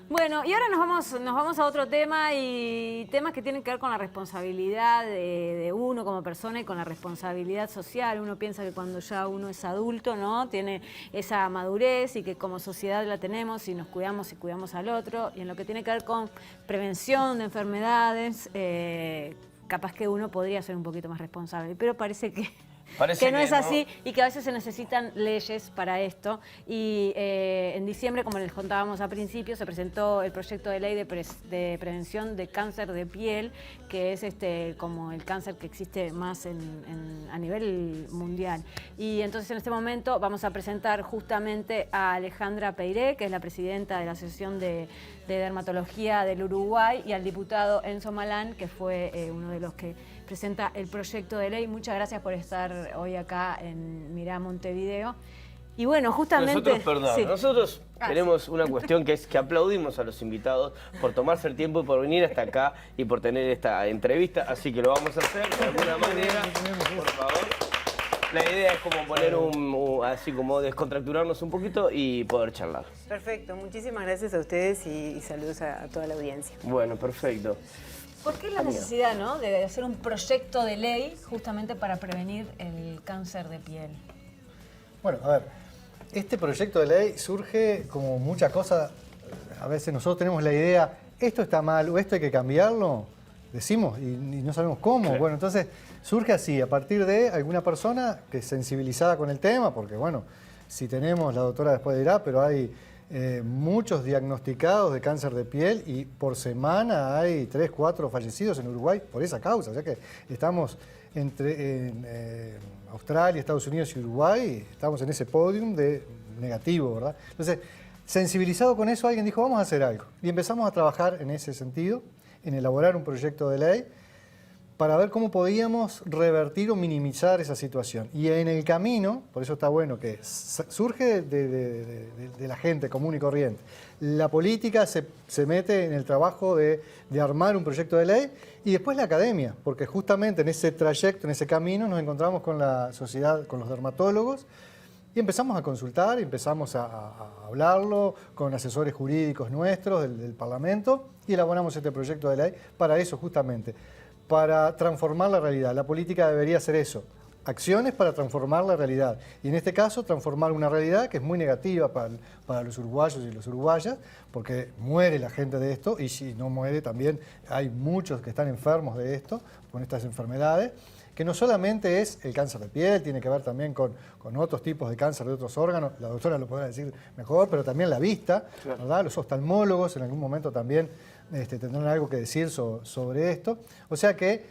Bueno, y ahora nos vamos a otro tema, y temas que tienen que ver con la responsabilidad de uno como persona y con la responsabilidad social. Uno piensa que cuando ya uno es adulto, ¿no?, tiene esa madurez, y que como sociedad la tenemos y nos cuidamos y cuidamos al otro. Y en lo que tiene que ver con prevención de enfermedades, capaz que uno podría ser un poquito más responsable, pero parece que no es así, y que a veces se necesitan leyes para esto. Y en diciembre, como les contábamos al principio, se presentó el proyecto de ley de prevención de cáncer de piel, que es como el cáncer que existe más a nivel mundial. Y entonces en este momento vamos a presentar justamente a Alejandra Peiré, que es la presidenta de la Asociación de Dermatología del Uruguay, y al diputado Enzo Malán, que fue uno de los que presenta el proyecto de ley. Muchas gracias por estar hoy acá en Mirá Montevideo. Y bueno, justamente... Nosotros tenemos una cuestión, que es que aplaudimos a los invitados por tomarse el tiempo y por venir hasta acá y por tener esta entrevista, así que lo vamos a hacer de alguna manera, por favor. La idea es como poner así como descontracturarnos un poquito y poder charlar. Perfecto, muchísimas gracias a ustedes y saludos a toda la audiencia. Bueno, perfecto. ¿Por qué la necesidad, ¿no?, de hacer un proyecto de ley justamente para prevenir el cáncer de piel? Bueno, a ver, este proyecto de ley surge como muchas cosas. A veces nosotros tenemos la idea, esto está mal o esto hay que cambiarlo, decimos y no sabemos cómo. Claro. Bueno, entonces surge así, a partir de alguna persona que es sensibilizada con el tema, porque bueno, si tenemos, la doctora después dirá, pero hay muchos diagnosticados de cáncer de piel y por semana hay 3, 4 fallecidos en Uruguay por esa causa. O sea que estamos en Australia, Estados Unidos y Uruguay, estamos en ese podium de negativo, ¿verdad? Entonces, sensibilizado con eso, alguien dijo, vamos a hacer algo. Y empezamos a trabajar en ese sentido, en elaborar un proyecto de ley para ver cómo podíamos revertir o minimizar esa situación. Y en el camino, por eso está bueno que surge de la gente común y corriente. La política se mete en el trabajo de armar un proyecto de ley, y después la academia, porque justamente en ese trayecto, en ese camino, nos encontramos con la sociedad, con los dermatólogos, y empezamos a consultar, empezamos a hablarlo con asesores jurídicos nuestros del Parlamento, y elaboramos este proyecto de ley para eso justamente, para transformar la realidad. La política debería hacer eso, acciones para transformar la realidad. Y en este caso, transformar una realidad que es muy negativa para los uruguayos y las uruguayas, porque muere la gente de esto, y si no muere también hay muchos que están enfermos de esto, con estas enfermedades, que no solamente es el cáncer de piel, tiene que ver también con otros tipos de cáncer de otros órganos, la doctora lo podrá decir mejor, pero también la vista, ¿verdad? Los oftalmólogos en algún momento también tendrán algo que decir sobre esto. O sea que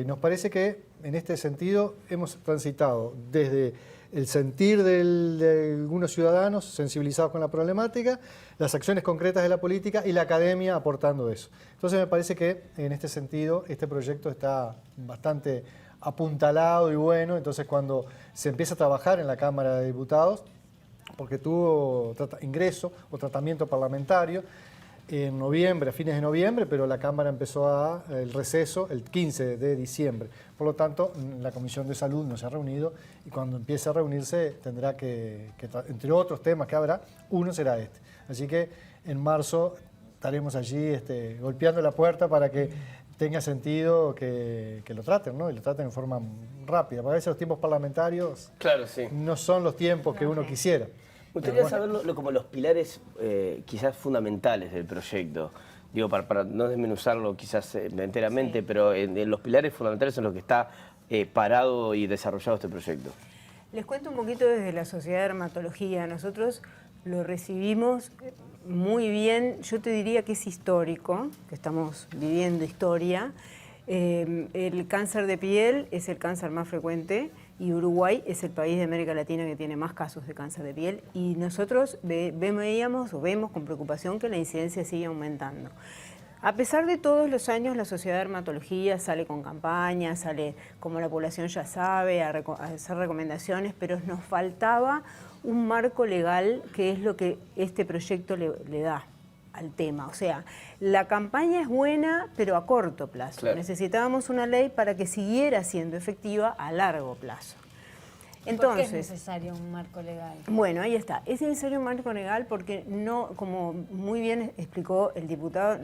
nos parece que en este sentido hemos transitado desde el sentir de algunos ciudadanos sensibilizados con la problemática, las acciones concretas de la política y la academia aportando eso. Entonces me parece que en este sentido este proyecto está bastante apuntalado y bueno. Entonces cuando se empieza a trabajar en la Cámara de Diputados, porque tuvo ingreso o tratamiento parlamentario en noviembre, a fines de noviembre, pero la Cámara empezó el receso el 15 de diciembre. Por lo tanto, la Comisión de Salud no se ha reunido, y cuando empiece a reunirse tendrá que entre otros temas que habrá, uno será este. Así que en marzo estaremos allí golpeando la puerta para que tenga sentido que lo traten, ¿no? Y lo traten en forma rápida, porque a veces los tiempos parlamentarios no son los tiempos que uno quisiera. Me gustaría saber como los pilares quizás fundamentales del proyecto. Digo, para no desmenuzarlo quizás enteramente, pero en los pilares fundamentales en los que está parado y desarrollado este proyecto. Les cuento un poquito desde la Sociedad de Dermatología. Nosotros lo recibimos muy bien. Yo te diría que es histórico, que estamos viviendo historia. El cáncer de piel es el cáncer más frecuente, y Uruguay es el país de América Latina que tiene más casos de cáncer de piel, y nosotros vemos con preocupación que la incidencia sigue aumentando. A pesar de todos los años, la Sociedad de Dermatología sale con campañas, sale, como la población ya sabe, a hacer recomendaciones, pero nos faltaba un marco legal, que es lo que este proyecto le da al tema. O sea, la campaña es buena, pero a corto plazo. Claro. Necesitábamos una ley para que siguiera siendo efectiva a largo plazo. ¿Por qué es necesario un marco legal? Bueno, ahí está. Es necesario un marco legal porque no, como muy bien explicó el diputado,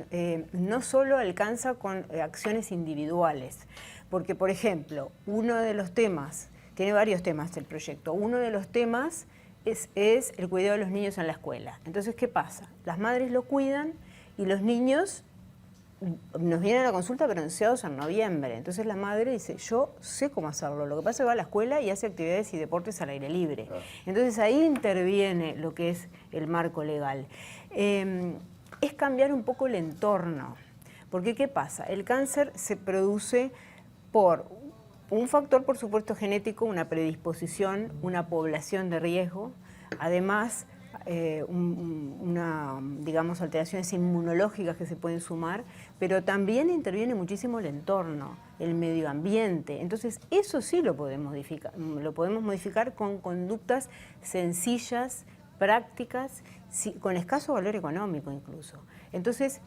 no solo alcanza con acciones individuales. Porque, por ejemplo, uno de los temas, tiene varios temas el proyecto, uno de los temas es el cuidado de los niños en la escuela. Entonces, ¿qué pasa? Las madres lo cuidan y los niños nos vienen a la consulta pero ansiados en noviembre. Entonces la madre dice, yo sé cómo hacerlo, lo que pasa es que va a la escuela y hace actividades y deportes al aire libre. Entonces ahí interviene lo que es el marco legal. Es cambiar un poco el entorno, porque ¿qué pasa? El cáncer se produce por un factor, por supuesto, genético, una predisposición, una población de riesgo, además digamos, alteraciones inmunológicas que se pueden sumar, pero también interviene muchísimo el entorno, el medio ambiente. Entonces, eso sí lo podemos modificar con conductas sencillas, prácticas, con escaso valor económico incluso. Entonces,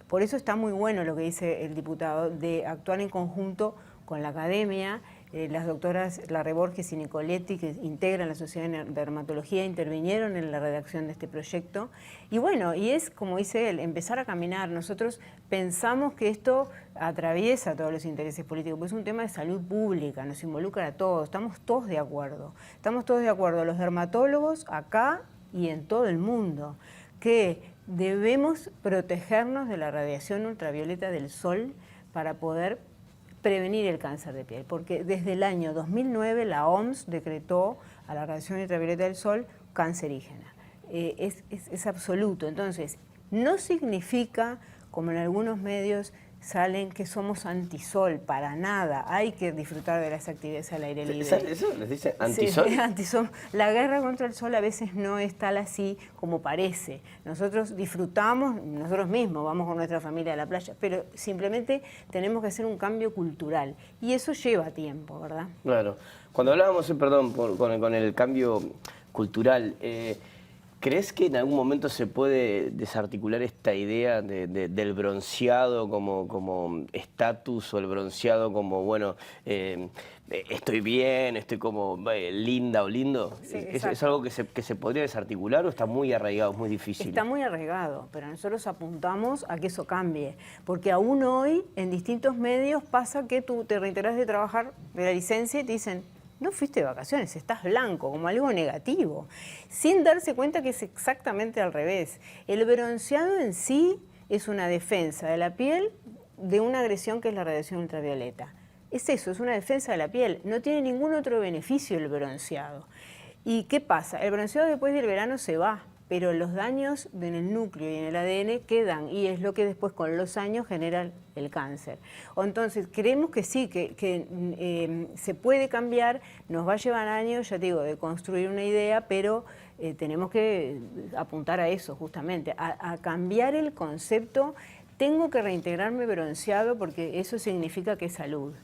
por eso está muy bueno lo que dice el diputado, de actuar en conjunto con la academia. Las doctoras Larre Borges y Nicoletti, que integran la Sociedad de Dermatología, intervinieron en la redacción de este proyecto. Y bueno, y es, como dice él, empezar a caminar. Nosotros pensamos que esto atraviesa todos los intereses políticos, porque es un tema de salud pública, nos involucra a todos, estamos todos de acuerdo. Estamos todos de acuerdo, los dermatólogos acá y en todo el mundo, que debemos protegernos de la radiación ultravioleta del sol para poder prevenir el cáncer de piel, porque desde el año 2009 la OMS decretó a la radiación ultravioleta del sol cancerígena. Es absoluto. Entonces, no significa, como en algunos medios salen, que somos antisol, para nada. Hay que disfrutar de las actividades al aire libre. ¿Eso les dice antisol? Sí, antisol. La guerra contra el sol a veces no es tal así como parece. Nosotros disfrutamos, nosotros mismos vamos con nuestra familia a la playa, pero simplemente tenemos que hacer un cambio cultural. Y eso lleva tiempo, ¿verdad? Claro. Cuando hablábamos, perdón, con el cambio cultural, ¿crees que en algún momento se puede desarticular esta idea del bronceado como estatus, o el bronceado como, bueno, estoy bien, estoy como linda o lindo? Sí, ¿Es algo que se podría desarticular o está muy arraigado, es muy difícil? Está muy arraigado, pero nosotros apuntamos a que eso cambie, porque aún hoy en distintos medios pasa que tú te reintegras de trabajar de la licencia y te dicen, no fuiste de vacaciones, estás blanco, como algo negativo, sin darse cuenta que es exactamente al revés. El bronceado en sí es una defensa de la piel de una agresión que es la radiación ultravioleta. Es eso, es una defensa de la piel, no tiene ningún otro beneficio el bronceado. ¿Y qué pasa? El bronceado después del verano se va, pero los daños en el núcleo y en el ADN quedan, y es lo que después con los años genera el cáncer. Entonces, creemos que sí, que se puede cambiar, nos va a llevar años, ya te digo, de construir una idea, pero tenemos que apuntar a eso justamente, a cambiar el concepto. Tengo que reintegrarme bronceado porque eso significa que es salud.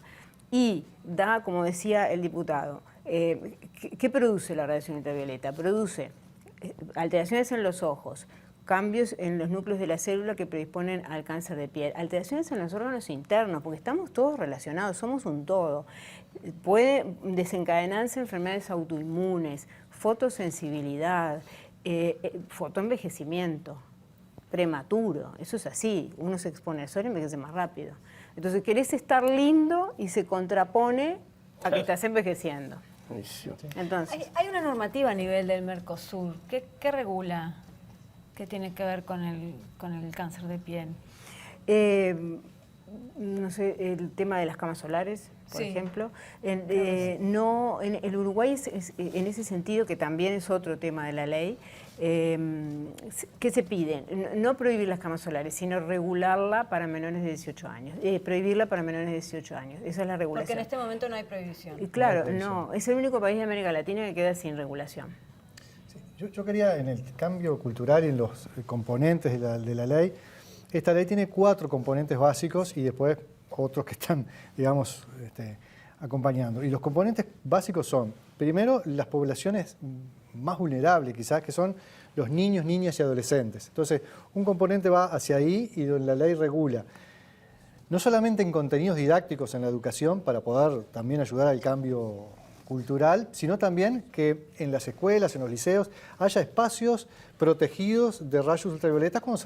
Y da, como decía el diputado, ¿qué produce la radiación ultravioleta? Produce alteraciones en los ojos, cambios en los núcleos de la célula que predisponen al cáncer de piel, alteraciones en los órganos internos, porque estamos todos relacionados, somos un todo. Puede desencadenarse enfermedades autoinmunes, fotosensibilidad, fotoenvejecimiento prematuro, eso es así, uno se expone al sol y envejece más rápido. Entonces querés estar lindo y se contrapone a que estás envejeciendo. Entonces, hay una normativa a nivel del Mercosur. ¿Qué regula? ¿Qué tiene que ver con el cáncer de piel? No sé, el tema de las camas solares, por Sí. ejemplo. No, en el Uruguay en ese sentido, que también es otro tema de la ley, ¿qué se pide? No prohibir las camas solares, sino regularla para menores de 18 años. Prohibirla para menores de 18 años. Esa es la regulación. Porque en este momento no hay prohibición. Y claro, no, es el único país de América Latina que queda sin regulación. Sí, yo quería, en el cambio cultural y en los componentes de la ley, esta ley tiene 4 componentes básicos y después otros que están, digamos, acompañando. Y los componentes básicos son, primero, las poblaciones más vulnerables, quizás, que son los niños, niñas y adolescentes. Entonces, un componente va hacia ahí y la ley regula, no solamente en contenidos didácticos en la educación, para poder también ayudar al cambio cultural, sino también que en las escuelas, en los liceos, haya espacios protegidos de rayos ultravioletas cuando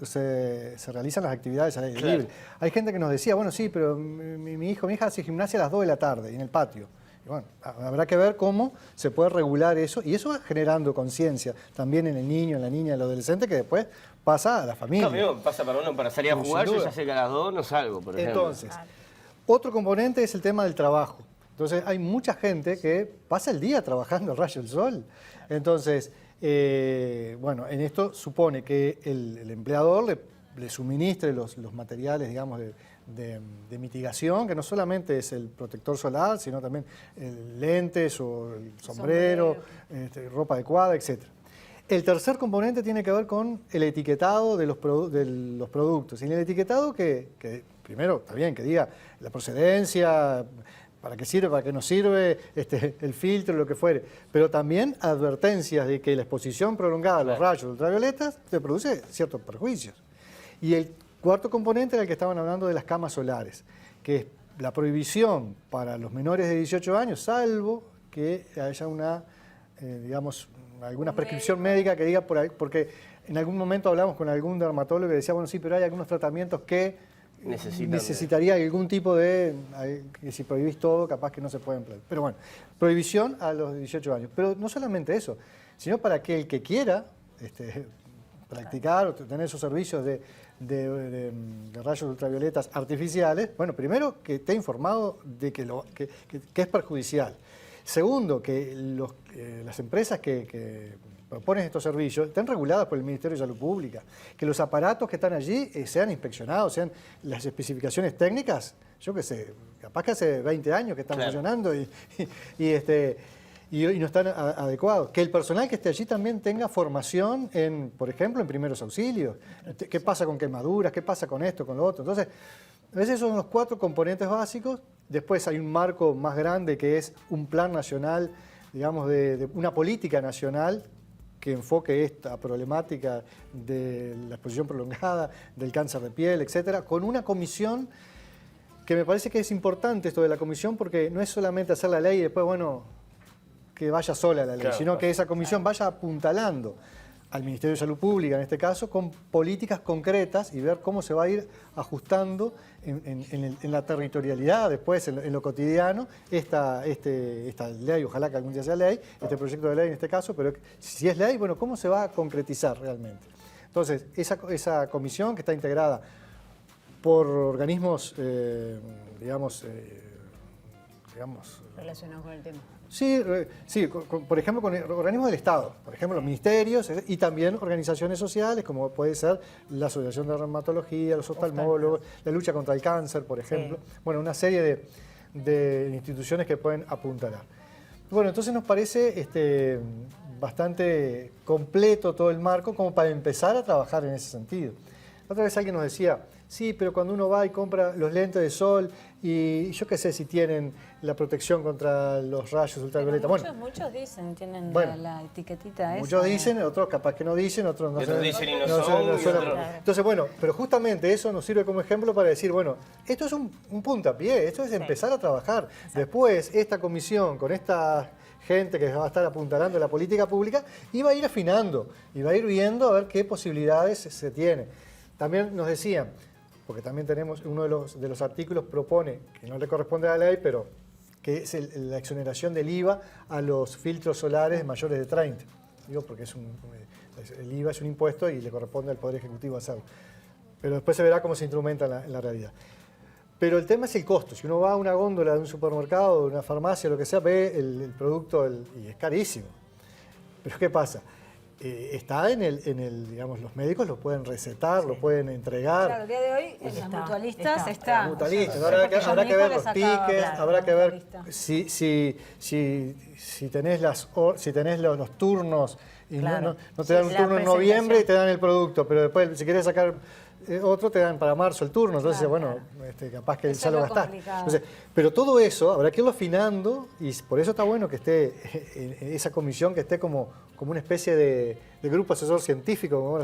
se realizan las actividades al aire libre. Hay gente que nos decía, bueno, sí, pero mi hijo, mi hija hace gimnasia a las 2 de la tarde en el patio. Y bueno, habrá que ver cómo se puede regular eso, y eso va generando conciencia también en el niño, en la niña, en el adolescente, que después pasa a la familia. No, pasa para uno para salir a jugar, yo ya sé que a las 2 no salgo, por ejemplo. Entonces, otro componente es el tema del trabajo. Entonces, hay mucha gente que pasa el día trabajando al rayo del sol. Entonces, bueno, en esto supone que el empleador le suministre los materiales, digamos, de mitigación, que no solamente es el protector solar, sino también lentes o el sombrero. Ropa adecuada, etc. El tercer componente tiene que ver con el etiquetado de los productos. Y en el etiquetado que primero, está bien, que diga la procedencia, para qué sirve, para qué no sirve, el filtro, lo que fuere. Pero también advertencias de que la exposición prolongada a los rayos ultravioletas te produce ciertos perjuicios. Y el cuarto componente era el que estaban hablando de las camas solares, que es la prohibición para los menores de 18 años, salvo que haya digamos, alguna prescripción médica que diga por ahí, porque en algún momento hablamos con algún dermatólogo que decía, bueno, sí, pero hay algunos tratamientos que necesitaría algún tipo de, que si prohibís todo, capaz que no se puede emplear. Pero bueno, prohibición a los 18 años. Pero no solamente eso, sino para que el que quiera practicar o tener esos servicios de rayos ultravioletas artificiales, bueno, primero que esté informado de que es perjudicial. Segundo, que las empresas que proponen estos servicios estén reguladas por el Ministerio de Salud Pública, que los aparatos que están allí sean inspeccionados, sean las especificaciones técnicas, yo qué sé, capaz que hace 20 años que están funcionando y no están adecuados. Que el personal que esté allí también tenga formación por ejemplo, en primeros auxilios. ¿Qué pasa con quemaduras? ¿Qué pasa con esto, con lo otro? Entonces, a veces son los 4 componentes básicos. Después hay un marco más grande que es un plan nacional, digamos, de una política nacional que enfoque esta problemática de la exposición prolongada, del cáncer de piel, etcétera, con una comisión que me parece que es importante esto de la comisión, porque no es solamente hacer la ley y después, bueno, que vaya sola la ley, sino que esa comisión vaya apuntalando al Ministerio de Salud Pública, en este caso, con políticas concretas y ver cómo se va a ir ajustando en la territorialidad, después en lo cotidiano, esta ley, ojalá que algún día sea ley, este proyecto de ley en este caso, pero si es ley, bueno, ¿cómo se va a concretizar realmente? Entonces, esa comisión que está integrada por organismos, digamos, relacionados con el tema. Sí, por ejemplo, con organismos del Estado, por ejemplo, los ministerios y también organizaciones sociales, como puede ser la Asociación de Dermatología, los oftalmólogos, la lucha contra el cáncer, por ejemplo. Sí. Bueno, una serie de instituciones que pueden apuntalar. Bueno, entonces nos parece bastante completo todo el marco como para empezar a trabajar en ese sentido. Otra vez alguien nos decía, sí, pero cuando uno va y compra los lentes de sol y yo qué sé si tienen la protección contra los rayos ultravioleta. Muchos dicen, tienen la etiquetita esa. Muchos dicen, otros capaz que no dicen, otros no dicen y no son. Entonces, bueno, pero justamente eso nos sirve como ejemplo para decir, bueno, esto es un puntapié, esto es empezar a trabajar. Exacto. Después, esta comisión con esta gente que va a estar apuntalando la política pública y va a ir afinando y va a ir viendo a ver qué posibilidades se tiene. También nos decían, porque también tenemos uno de los artículos propone, que no le corresponde a la ley, pero que es la exoneración del IVA a los filtros solares mayores de 30. Digo, porque el IVA es un impuesto y le corresponde al Poder Ejecutivo hacerlo. Pero después se verá cómo se instrumenta en la realidad. Pero el tema es el costo. Si uno va a una góndola de un supermercado, de una farmacia, lo que sea, ve el producto y es carísimo. Pero ¿qué pasa? Está digamos, los médicos lo pueden recetar, lo pueden entregar. Claro, el día de hoy en las mutualistas está. Mutualistas, habrá que ver los piques, habrá que ver si tenés los turnos y no te dan un turno en noviembre y te dan el producto, pero después si querés sacar otro te dan para marzo el turno, entonces capaz que ya lo gastaste. Entonces, pero todo eso habrá que irlo afinando y por eso está bueno que esté en esa comisión, que esté como una especie de grupo asesor científico, como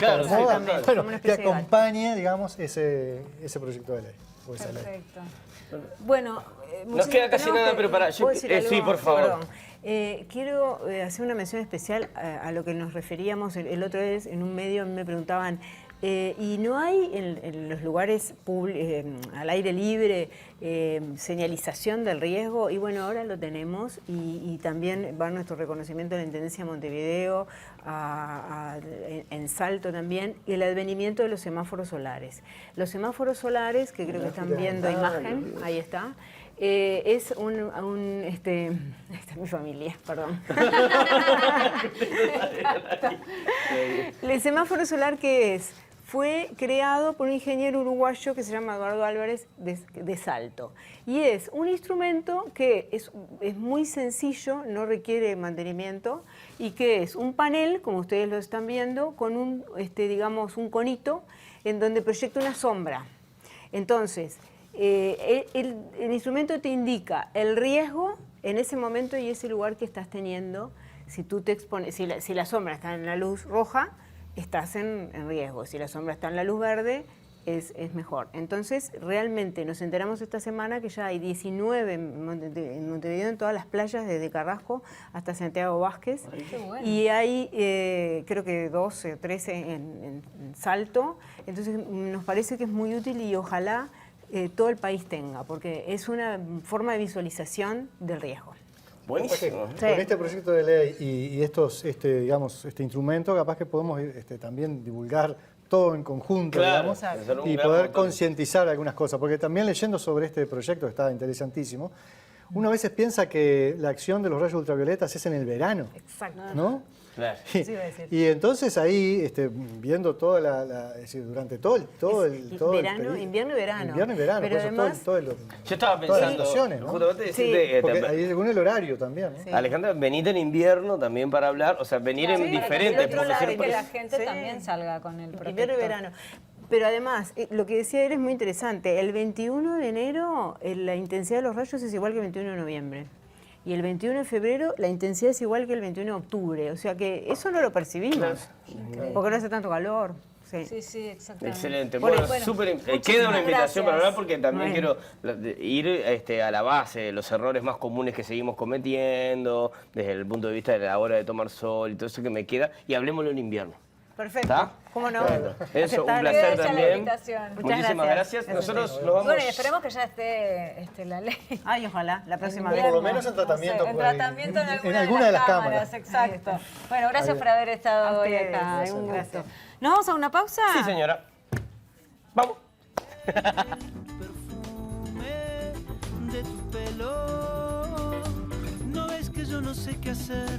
que acompañe, digamos, ese proyecto de ley. por esa ley. Perfecto. Bueno, Nos queda casi nada, pero pará. ¿Puedo decir algo? Sí, por favor. Perdón. Quiero hacer una mención especial a lo que nos referíamos el otro vez en un medio. Me preguntaban, ¿y no hay en los lugares al aire libre señalización del riesgo? Y bueno, ahora lo tenemos y también va nuestro reconocimiento a la Intendencia de Montevideo, en Salto también, y el advenimiento de los semáforos solares. Los semáforos solares, que creo que están viendo imagen, ahí está. Es esta es mi familia, perdón. El semáforo solar, ¿qué es? Fue creado por un ingeniero uruguayo que se llama Eduardo Álvarez de Salto. Y es un instrumento que es muy sencillo, no requiere mantenimiento, y que es un panel, como ustedes lo están viendo, con un conito en donde proyecta una sombra. Entonces, el instrumento te indica el riesgo en ese momento y ese lugar que estás teniendo. Si tú te expones, si la sombra está en la luz roja, estás en riesgo. Si la sombra está en la luz verde, es mejor. Entonces, realmente nos enteramos esta semana que ya hay 19 en Montevideo, en todas las playas, desde Carrasco hasta Santiago Vázquez. Ay, qué bueno. Y hay, creo que 12 o 13 en Salto. Entonces, nos parece que es muy útil y ojalá todo el país tenga, porque es una forma de visualización del riesgo. Buenísimo. Sí. Con este proyecto de ley y este instrumento, capaz que podemos también divulgar todo en conjunto, Claro, digamos, hacer un y gran poder montón. concientizar algunas cosas, porque también leyendo sobre este proyecto, que está interesantísimo, uno a veces piensa que la acción de los rayos ultravioletas es en el verano, Exacto. ¿no? Claro. Eso iba a decir. Y entonces ahí, viendo toda es decir, durante todo el verano, periodo- invierno y verano. Invierno y verano, Pero por eso además, yo estaba todas las pensando, estaciones, ¿no? justamente decirte, porque ahí según el horario también, ¿no? Sí. Alejandra, venite en invierno también para hablar, o sea, venir en diferentes, Otro porque lado, siempre- que la gente Sí. también salga con el protector. invierno y verano. Pero además, lo que decía él es muy interesante. El 21 de enero la intensidad de los rayos es igual que el 21 de noviembre. Y el 21 de febrero la intensidad es igual que el 21 de octubre. O sea que eso no lo percibimos, porque no hace tanto calor. Sí. Sí, sí, exactamente. Excelente. Bueno, Bueno, súper, muchísimas queda una invitación para gracias. hablar porque también Bueno. quiero ir a la base de los errores más comunes que seguimos cometiendo, desde el punto de vista de la hora de tomar sol y todo eso que me queda, y hablemoslo en invierno. Perfecto. ¿Está? ¿Cómo no? Bueno, eso, un Aceptable. placer Queda hecha la también. invitación. Muchas Muchísimas gracias. gracias. Nosotros nos vamos. Bueno, y esperemos que ya esté la ley. Ay, ojalá, la próxima Por vez. lo menos en tratamiento en por ahí, tratamiento en en alguna de las cámaras. cámaras. Exacto. Bueno, gracias por haber estado A hoy ustedes, acá. gracias. Un gusto. Gracias. ¿Nos vamos a una pausa? Sí, señora. Vamos. Perfume de tu pelo. No ves que yo no sé qué hacer.